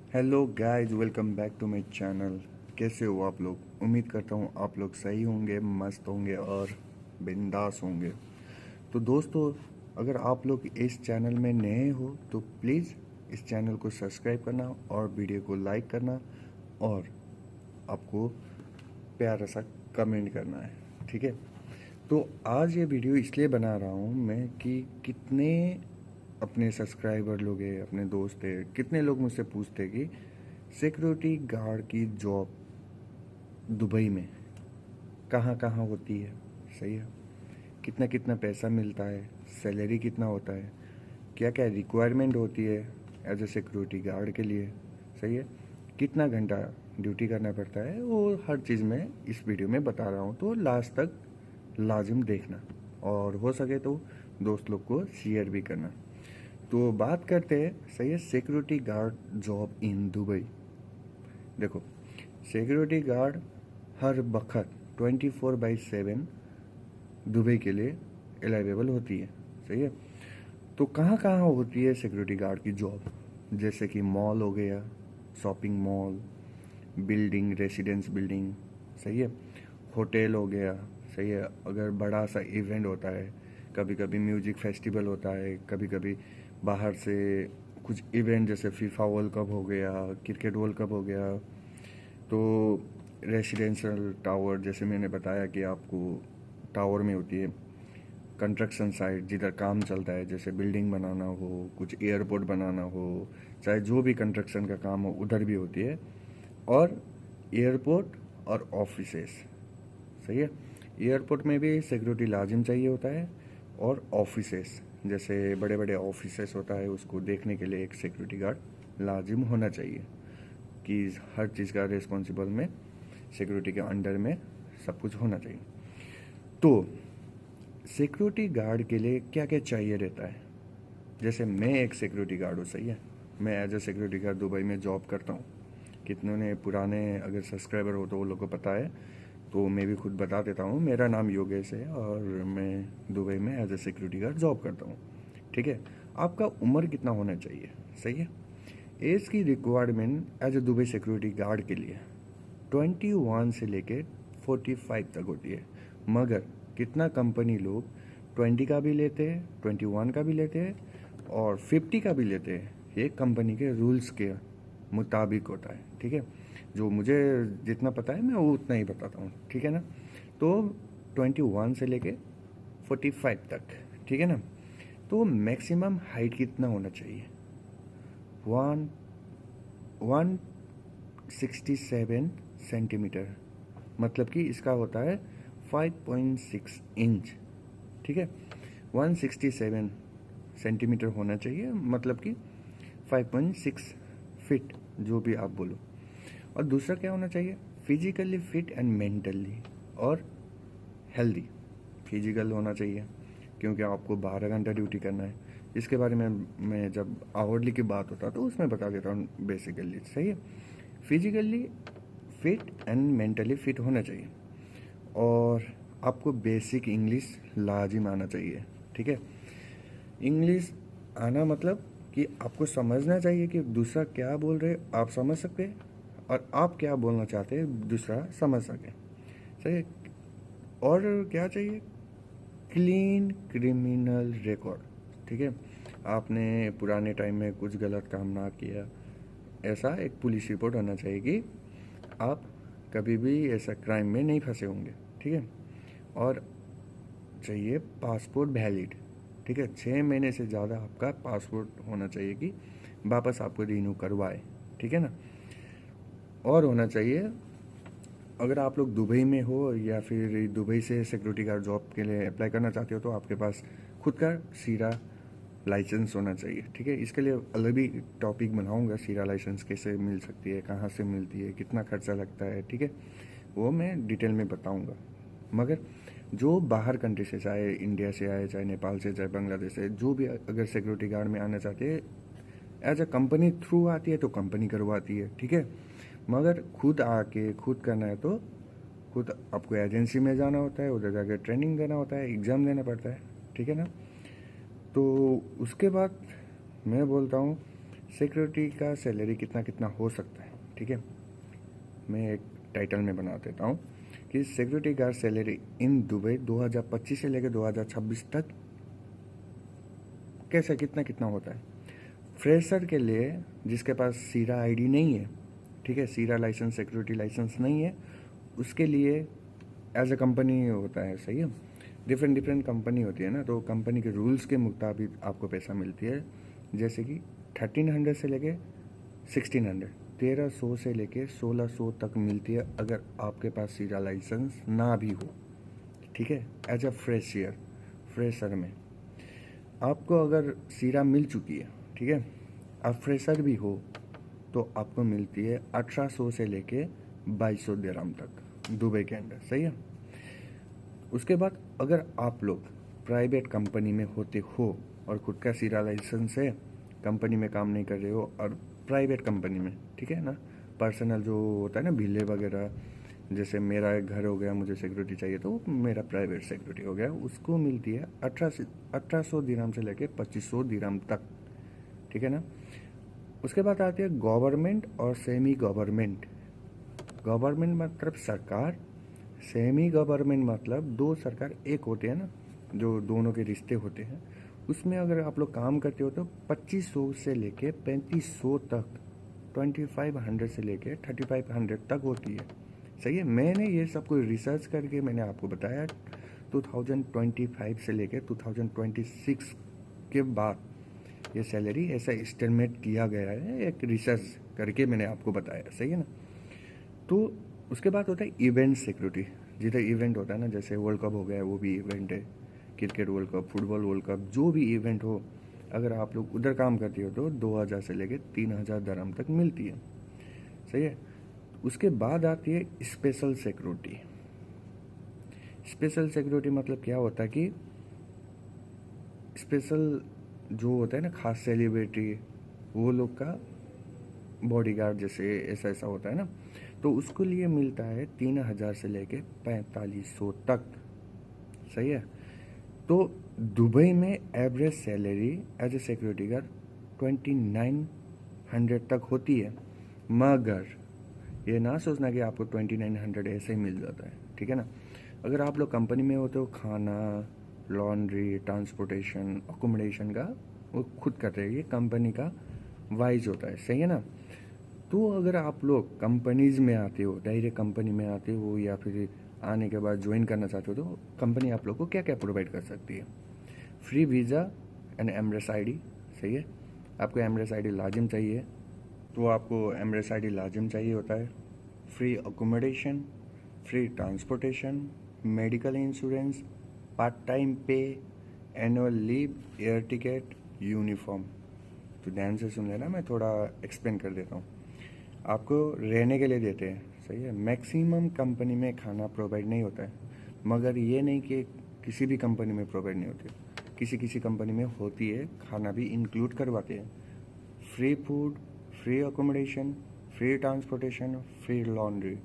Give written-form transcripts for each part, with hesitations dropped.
Hello guys, welcome back to my channel. कैसे हो आप लोग? उम्मीद करता हूँ आप लोग सही होंगे, मस्त होंगे और बिंदास होंगे। तो दोस्तों, अगर आप लोग इस चैनल में नए हो तो प्लीज़ इस चैनल को सब्सक्राइब करना और वीडियो को लाइक करना और आपको प्यारा सा कमेंट करना है, ठीक है। तो आज ये वीडियो इसलिए बना रहा हूँ मैं कि कितने अपने सब्सक्राइबर लोग हैं, अपने दोस्त हैं, कितने लोग मुझसे पूछते हैं कि सिक्योरिटी गार्ड की जॉब दुबई में कहाँ कहाँ होती है, सही है। कितना कितना पैसा मिलता है, सैलरी कितना होता है, क्या क्या रिक्वायरमेंट होती है एज ए सिक्योरिटी गार्ड के लिए, सही है। कितना घंटा ड्यूटी करना पड़ता है, वो हर चीज़ मैं इस वीडियो में बता रहा हूँ। तो लास्ट तक लाजिम देखना और हो सके तो दोस्त लोग को शेयर भी करना। तो बात करते हैं, सही है, security guard job in Dubai. देखो, सिक्योरिटी गार्ड हर वक्त 24/7 दुबई के लिए अवेलेबल होती है, सही है। तो कहाँ कहाँ होती है सिक्योरिटी गार्ड की जॉब? जैसे कि मॉल हो गया, shopping mall, building, residence building, सही है। होटल हो गया, सही है। अगर बड़ा सा इवेंट होता है, कभी कभी म्यूजिक फेस्टिवल होता है, कभी कभी बाहर से कुछ इवेंट जैसे फीफा वर्ल्ड कप हो गया, क्रिकेट वर्ल्ड कप हो गया, तो रेसिडेंशियल टावर, जैसे मैंने बताया कि आपको टावर में होती है कंस्ट्रक्शन साइट, जिधर काम चलता है, जैसे बिल्डिंग बनाना हो, कुछ एयरपोर्ट बनाना हो, चाहे जो भी कंस्ट्रक्शन का काम हो उधर भी होती है। और एयरपोर्ट और ऑफिसेस, सही है। एयरपोर्ट में भी सिक्योरिटी लाजिम चाहिए होता है। और ऑफिसेस, जैसे बड़े बड़े ऑफिसेस होता है, उसको देखने के लिए एक सिक्योरिटी गार्ड लाजिम होना चाहिए कि हर चीज़ का रिस्पॉन्सिबल में सिक्योरिटी के अंडर में सब कुछ होना चाहिए। तो सिक्योरिटी गार्ड के लिए क्या क्या चाहिए रहता है? जैसे मैं एक सिक्योरिटी गार्ड हूँ, सही है। मैं as a security guard Dubai में जॉब करता हूँ। कितनों ने पुराने अगर सब्सक्राइबर हो तो वो लोग को पता है, तो मैं भी खुद बता देता हूँ। मेरा नाम योगेश है और मैं दुबई में as a security guard job करता हूँ, ठीक है। आपका उम्र कितना होना चाहिए, सही है। एज की requirement as a Dubai security guard के लिए 21 से लेके 45 तक होती है। मगर कितना कंपनी लोग 20 का भी लेते हैं, 21 का भी लेते हैं और 50 का भी लेते हैं। ये कंपनी के रूल्स के मुताबिक होता है, ठीक है। जो मुझे जितना पता है मैं वो उतना ही बताता हूँ, ठीक है ना। तो 21 से लेके 45 तक, ठीक है ना। तो मैक्सिमम हाइट कितना होना चाहिए? 167 सेंटीमीटर, मतलब कि इसका होता है 5.6 इंच, ठीक है। 167 सेंटीमीटर होना चाहिए, मतलब कि 5.6 फीट, जो भी आप बोलो। और दूसरा क्या होना चाहिए? फिजिकली फिट एंड मेंटली और हेल्दी। फिजिकल होना चाहिए क्योंकि आपको 12 घंटा ड्यूटी करना है। इसके बारे में मैं जब आवरली की बात होता तो उसमें बता देता हूँ बेसिकली, सही है। Physically fit and mentally fit होना चाहिए। और आपको बेसिक इंग्लिश लाजिम आना चाहिए, ठीक है। इंग्लिश आना मतलब कि आपको समझना चाहिए कि दूसरा क्या बोल रहे आप समझ सकते हैं और आप क्या बोलना चाहते हैं दूसरा समझ सके, सही है। और क्या चाहिए? क्लीन क्रिमिनल रिकॉर्ड, ठीक है। आपने पुराने टाइम में कुछ गलत काम ना किया, ऐसा एक पुलिस रिपोर्ट होना चाहिए कि आप कभी भी ऐसा क्राइम में नहीं फंसे होंगे, ठीक है। और चाहिए पासपोर्ट वैलिड, ठीक है। 6 महीने से ज़्यादा आपका पासपोर्ट होना चाहिए कि वापस आपको रिन्यू करवाए, ठीक है ना। और होना चाहिए, अगर आप लोग दुबई में हो या फिर दुबई से सिक्योरिटी गार्ड जॉब के लिए अप्लाई करना चाहते हो तो आपके पास खुद का सीरा लाइसेंस होना चाहिए, ठीक है। इसके लिए अलग भी टॉपिक बनाऊंगा, सीरा लाइसेंस कैसे मिल सकती है, कहाँ से मिलती है, कितना खर्चा लगता है, ठीक है। वो मैं डिटेल में बताऊंगा। मगर जो बाहर कंट्री से, चाहे इंडिया से आए, चाहे नेपाल से, चाहे बांग्लादेश से, जो भी अगर सिक्योरिटी गार्ड में आना चाहते हैं, एज अ कंपनी थ्रू आती है तो कंपनी करवाती है, ठीक है। मगर खुद आके खुद करना है तो खुद आपको एजेंसी में जाना होता है, उधर जाकर ट्रेनिंग देना होता है, एग्ज़ाम देना पड़ता है, ठीक है ना। तो उसके बाद मैं बोलता हूँ सिक्योरिटी का सैलरी कितना कितना हो सकता है, ठीक है। मैं एक टाइटल में बना देता हूँ कि security guard salary in Dubai 2025 से लेकर 2026 तक कैसे कितना कितना होता है। फ्रेशर के लिए जिसके पास सीरा आईडी नहीं है, ठीक है, सीरा लाइसेंस सिक्योरिटी लाइसेंस नहीं है, उसके लिए एज अ कंपनी होता है, सही है। डिफरेंट डिफरेंट कंपनी होती है ना, तो कंपनी के रूल्स के मुताबिक आपको पैसा मिलती है। जैसे कि 1300 से लेके 1600, 1300 से लेके 1600 तक मिलती है अगर आपके पास सीरा लाइसेंस ना भी हो, ठीक है। एज अ फ्रेशर में आपको अगर सीरा मिल चुकी है, ठीक है, आप फ्रेशर भी हो तो आपको मिलती है 1800 से लेके 2200 दिरहम तक दुबई के अंदर, सही है। उसके बाद अगर आप लोग प्राइवेट कंपनी में होते हो और खुद का सीरा लाइसेंस है, कंपनी में काम नहीं कर रहे हो और प्राइवेट कंपनी में, ठीक है ना, पर्सनल जो होता है ना बिल्ले वगैरह, जैसे मेरा एक घर हो गया, मुझे सिक्योरिटी चाहिए तो मेरा प्राइवेट सिक्योरिटी हो गया, उसको मिलती है 1800 दिरहम से लेके 2500 दिरहम तक, ठीक है ना। उसके बाद आती है गवर्नमेंट और सेमी गवर्नमेंट। गवर्नमेंट मतलब सरकार, सेमी गवर्नमेंट मतलब दो सरकार एक होते हैं ना, जो दोनों के रिश्ते होते हैं। उसमें अगर आप लोग काम करते हो तो 2500 से लेके 3500 तक, 2500 से लेके 3500 तक होती है, सही है। मैंने ये सब कुछ रिसर्च करके मैंने आपको बताया 2025 से लेके 2026 के बाद ये सैलरी ऐसा एस्टिमेट किया गया है, एक रिसर्च करके मैंने आपको बताया, सही है ना। तो उसके बाद होता है इवेंट सिक्योरिटी। जिधर इवेंट होता है ना, जैसे वर्ल्ड कप हो गया, वो भी इवेंट है, cricket world cup, football world cup, जो भी इवेंट हो, अगर आप लोग उधर काम करते हो तो 2000 से लेके 3000 दरहम तक मिलती है, सही है। उसके बाद आती है स्पेशल सिक्योरिटी। स्पेशल सिक्योरिटी मतलब क्या होता है कि स्पेशल जो होता है ना, खास सेलिब्रिटी, वो लोग का बॉडीगार्ड जैसे ऐसा ऐसा होता है ना, तो उसको लिए मिलता है 3000 से लेके 4500 तक, सही है। तो दुबई में average salary as a security guard 2900 तक होती है, मगर ये ना सोचना कि आपको 2900 ऐसे ही मिल जाता है, ठीक है ना। अगर आप लोग कंपनी में होते हो, खाना, लॉन्ड्री, ट्रांसपोर्टेशन, अकोमोडेशन का वो खुद करते हैं, ये कंपनी का वाइज होता है, सही है ना। तो अगर आप लोग कंपनीज में आते हो, डायरेक्ट कंपनी में आते हो या फिर आने के बाद ज्वाइन करना चाहते हो, तो कंपनी आप लोग को क्या क्या प्रोवाइड कर सकती है। फ्री वीज़ा एंड एमरेस आईडी, सही है। आपको एमरेस आईडी लाजिम चाहिए, तो आपको एमरेस आईडी लाजिम चाहिए होता है। Free accommodation, free transportation, medical insurance, part time pay, annual leave, air ticket, uniform. तो ध्यान से सुन लेना, मैं थोड़ा एक्सप्लेन कर देता हूँ। आपको रहने के लिए देते हैं, सही है। मैक्सिमम कंपनी में खाना प्रोवाइड नहीं होता है, मगर ये नहीं कि किसी भी कंपनी में प्रोवाइड नहीं होती, किसी किसी कंपनी में होती है, खाना भी इंक्लूड करवाते हैं। Free food, free accommodation, free transportation, free laundry,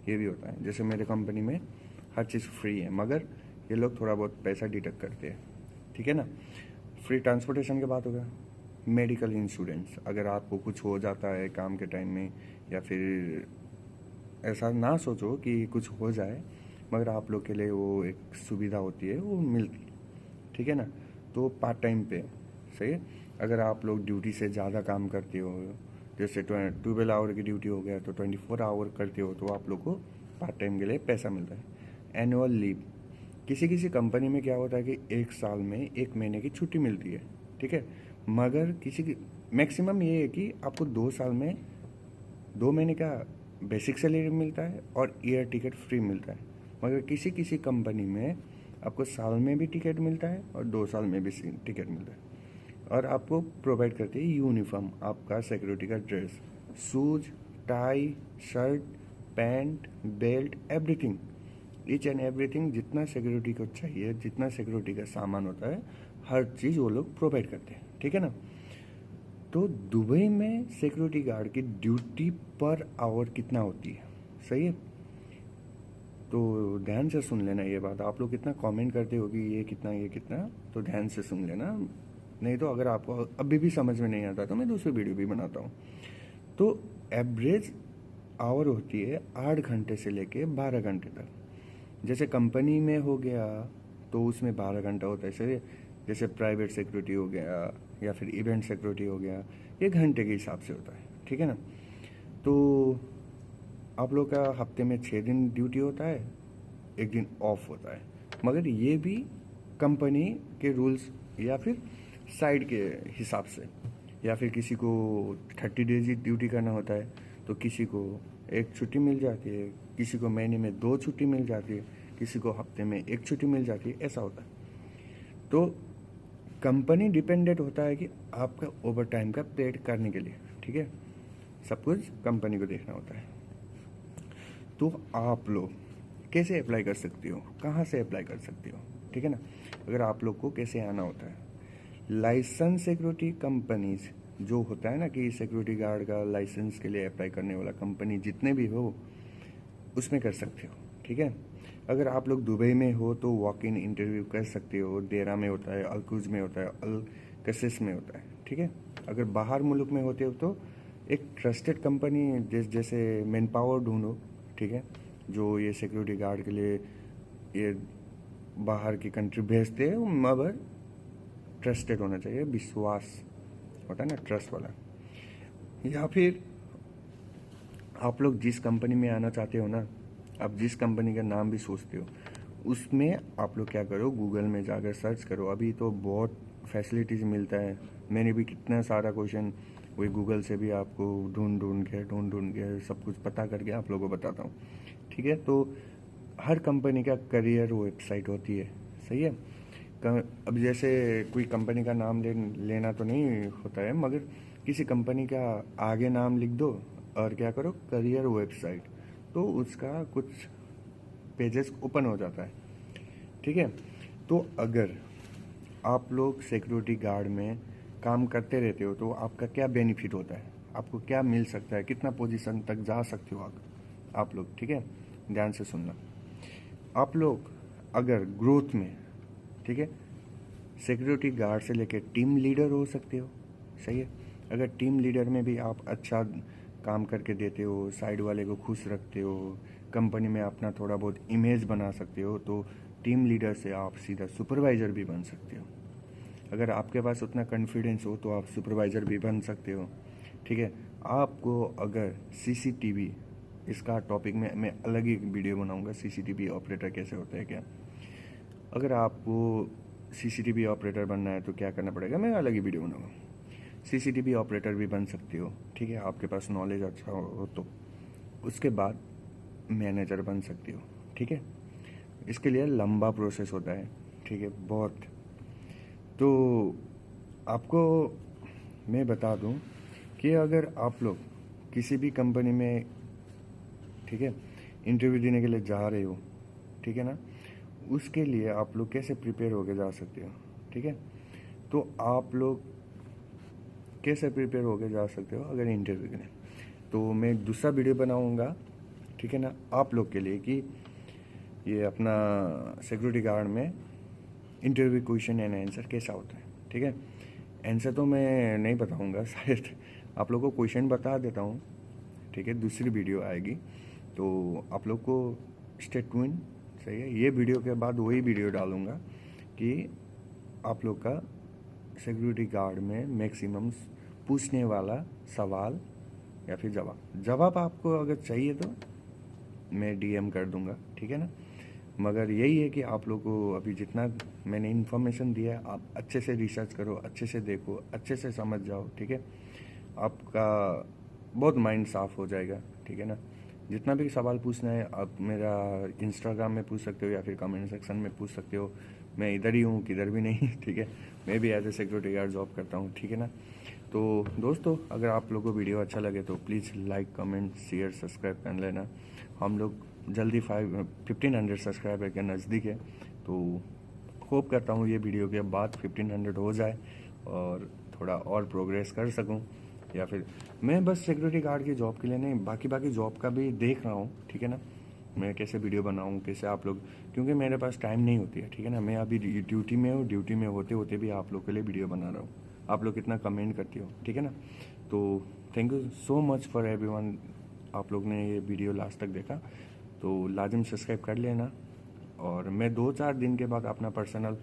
ये भी होता है। जैसे मेरे कंपनी में हर चीज़ फ्री है, मगर ये लोग थोड़ा बहुत पैसा डिडक्ट करते हैं, ठीक है ना। फ्री ट्रांसपोर्टेशन की बात होगा। मेडिकल इंश्योरेंस, अगर आपको कुछ हो जाता है काम के टाइम में, या फिर ऐसा ना सोचो कि कुछ हो जाए, मगर आप लोग के लिए वो एक सुविधा होती है, वो मिलती, ठीक है ना। तो पार्ट टाइम पे, सही है। अगर आप लोग ड्यूटी से ज़्यादा काम करते हो, जैसे 12 आवर की ड्यूटी हो गया तो 24 आवर करते हो, तो आप लोग को पार्ट टाइम के लिए पैसा मिलता है। एनुअल लीव, किसी किसी कंपनी में क्या होता है कि एक साल में 1 महीने की छुट्टी मिलती है, ठीक है, मगर किसी की मैक्सिमम ये है कि आपको 2 साल में 2 महीने का बेसिक सैलरी मिलता है और एयर टिकट फ्री मिलता है। मगर किसी किसी कंपनी में आपको साल में भी टिकट मिलता है और 2 साल में भी टिकट मिलता है। और आपको प्रोवाइड करते हैं यूनिफॉर्म, आपका सिक्योरिटी का dress, shoes, tie, shirt, pant, belt, everything, each and everything, जितना सिक्योरिटी को चाहिए, जितना सिक्योरिटी का सामान होता है, हर चीज़ वो लोग प्रोवाइड करते हैं, ठीक है ना। तो दुबई में सिक्योरिटी गार्ड की ड्यूटी पर आवर कितना होती है, सही है। तो ध्यान से सुन लेना ये बात। आप लोग कितना कमेंट करते हो कि ये कितना ये कितना, तो ध्यान से सुन लेना, नहीं तो अगर आपको अभी भी समझ में नहीं आता तो मैं दूसरी वीडियो भी बनाता हूँ। तो एवरेज आवर होती है 8 घंटे से लेके 12 घंटे तक। जैसे कंपनी में हो गया तो उसमें 12 घंटा होता है, सही है। जैसे प्राइवेट सिक्योरिटी हो गया या फिर इवेंट सिक्योरिटी हो गया, ये घंटे के हिसाब से होता है, ठीक है ना। तो आप लोग का हफ्ते में 6 दिन ड्यूटी होता है, 1 दिन ऑफ होता है, मगर ये भी कंपनी के रूल्स या फिर साइड के हिसाब से, या फिर किसी को 30 डेज ही ड्यूटी करना होता है तो किसी को 1 छुट्टी मिल जाती है, किसी को महीने में 2 छुट्टी मिल जाती है, किसी को हफ्ते में 1 छुट्टी मिल जाती है, ऐसा होता है। तो कंपनी डिपेंडेंट होता है कि आपका ओवर टाइम का पेड करने के लिए, ठीक है। सब कुछ कंपनी को देखना होता है। तो आप लोग कैसे अप्लाई कर सकते हो, कहाँ से अप्लाई कर सकते हो, ठीक है ना। अगर आप लोग को कैसे आना होता है, लाइसेंस सिक्योरिटी कंपनीज जो होता है ना कि सिक्योरिटी गार्ड का लाइसेंस के लिए अप्लाई करने वाला कंपनी जितने भी हो उसमें कर सकते हो, ठीक है। अगर आप लोग दुबई में हो तो वॉक इन इंटरव्यू कर सकते हो, देरा में होता है, अलकुज में होता है, अल कसिस में होता है, ठीक है। अगर बाहर मुल्क में होते हो तो एक ट्रस्टेड कंपनी जैसे मैन पावर ढूंढो, ठीक है, जो ये सिक्योरिटी गार्ड के लिए ये बाहर की कंट्री भेजते हैं, मगर ट्रस्टेड होना चाहिए, विश्वास होता है ना, ट्रस्ट वाला। या फिर आप लोग जिस कंपनी में आना चाहते हो ना, आप जिस कंपनी का नाम भी सोचते हो, उसमें आप लोग क्या करो, गूगल में जाकर सर्च करो। अभी तो बहुत फैसिलिटीज़ मिलता है, मैंने भी कितना सारा क्वेश्चन वही गूगल से भी आपको ढूंढ के सब कुछ पता करके आप लोगों को बताता हूँ, ठीक है। तो हर कंपनी का करियर वेबसाइट होती है, सही है। अब जैसे कोई कंपनी का नाम लेना तो नहीं होता है, मगर किसी कंपनी का आगे नाम लिख दो और क्या करो, करियर वेबसाइट, तो उसका कुछ पेजेस ओपन हो जाता है, ठीक है। तो अगर आप लोग सिक्योरिटी गार्ड में काम करते रहते हो तो आपका क्या बेनिफिट होता है, आपको क्या मिल सकता है, कितना पोजीशन तक जा सकते हो आप लोग, ठीक है। ध्यान से सुनना। आप लोग अगर ग्रोथ में, ठीक है, सिक्योरिटी गार्ड से लेकर टीम लीडर हो सकते हो, सही है। अगर टीम लीडर में भी आप अच्छा काम करके देते हो, साइड वाले को खुश रखते हो, कंपनी में अपना थोड़ा बहुत इमेज बना सकते हो, तो टीम लीडर से आप सीधा सुपरवाइज़र भी बन सकते हो। अगर आपके पास उतना कॉन्फिडेंस हो तो आप सुपरवाइज़र भी बन सकते हो, ठीक है। आपको अगर सीसीटीवी, इसका टॉपिक में मैं अलग ही वीडियो बनाऊंगा, सीसीटीवी ऑपरेटर कैसे होता है क्या। अगर आपको सीसीटीवी ऑपरेटर बनना है तो क्या करना पड़ेगा, मैं अलग ही वीडियो बनाऊंगा। सीसीटीवी ऑपरेटर भी बन सकते हो, ठीक है, आपके पास नॉलेज अच्छा हो तो। उसके बाद मैनेजर बन सकते हो, ठीक है। इसके लिए लंबा प्रोसेस होता है, ठीक है, बहुत। तो आपको मैं बता दूं कि अगर आप लोग किसी भी कंपनी में, ठीक है, इंटरव्यू देने के लिए जा रहे हो, ठीक है ना, उसके लिए आप लोग कैसे प्रिपेयर होके जा सकते हो, ठीक है। तो आप लोग कैसे प्रिपेयर होके जा सकते हो अगर इंटरव्यू के लिए, तो मैं दूसरा वीडियो बनाऊंगा, ठीक है ना, आप लोग के लिए कि ये अपना सिक्योरिटी गार्ड में इंटरव्यू क्वेश्चन एंड आंसर कैसा होता है, ठीक है। आंसर तो मैं नहीं बताऊंगा, शायद आप लोग को क्वेश्चन बता देता हूँ, ठीक है, दूसरी वीडियो आएगी तो आप लोग को स्टे ट्यून, सही है। ये वीडियो के बाद वही वीडियो डालूंगा कि आप लोग का सिक्योरिटी गार्ड में मैक्सिमम पूछने वाला सवाल या फिर जवाब आपको अगर चाहिए तो मैं डीएम कर दूंगा, ठीक है ना। मगर यही है कि आप लोग को अभी जितना मैंने इन्फॉर्मेशन दिया है, आप अच्छे से रिसर्च करो, अच्छे से देखो, अच्छे से समझ जाओ, ठीक है। आपका बहुत माइंड साफ हो जाएगा, ठीक है ना। जितना भी सवाल पूछना है आप मेरा इंस्टाग्राम में पूछ सकते हो या फिर कमेंट सेक्शन में पूछ सकते हो। मैं इधर ही हूँ, किधर भी नहीं, ठीक है। मैं भी as a security guard job करता हूँ, ठीक है ना। तो दोस्तों, अगर आप लोगों को वीडियो अच्छा लगे तो please like, comment, share, subscribe कर लेना। हम लोग जल्दी 1500 सब्सक्राइबर के नज़दीक है, तो होप करता हूँ ये वीडियो के बाद 1500 हो जाए और थोड़ा और प्रोग्रेस कर सकूँ, या फिर मैं बस सिक्योरिटी गार्ड की जॉब के लिए नहीं, बाकी जॉब का भी देख रहा हूँ, ठीक है ना। मैं कैसे वीडियो बनाऊँ, कैसे आप लोग, क्योंकि मेरे पास टाइम नहीं होती है, ठीक है ना। मैं अभी ड्यूटी में हूँ, ड्यूटी में होते होते भी आप लोग के लिए वीडियो बना रहा हूँ। आप लोग कितना कमेंट करती हो, ठीक है ना। तो thank you so much for everyone. आप लोग ने ये वीडियो लास्ट तक देखा तो लाजिम सब्सक्राइब कर लेना। और मैं 2-4 दिन के बाद अपना पर्सनल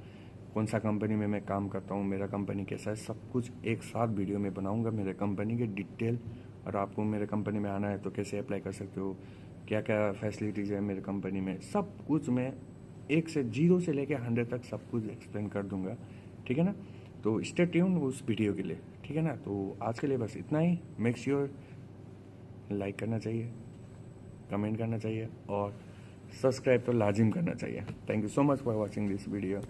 कौन सा कंपनी में मैं काम करता हूँ, मेरा कंपनी कैसा है, सब कुछ एक साथ वीडियो में बनाऊँगा, मेरे कंपनी के डिटेल। और आपको मेरे कंपनी में आना है तो कैसे अप्लाई कर सकते हो, क्या क्या फैसिलिटीज़ है मेरे कंपनी में, सब कुछ मैं 0 से लेकर 100 तक सब कुछ एक्सप्लेन कर दूंगा, ठीक है ना। तो स्टे ट्यून उस वीडियो के लिए, ठीक है ना। तो आज के लिए बस इतना ही। मेक श्योर लाइक करना चाहिए, कमेंट करना चाहिए और सब्सक्राइब तो लाजिम करना चाहिए। Thank you so much for watching this video.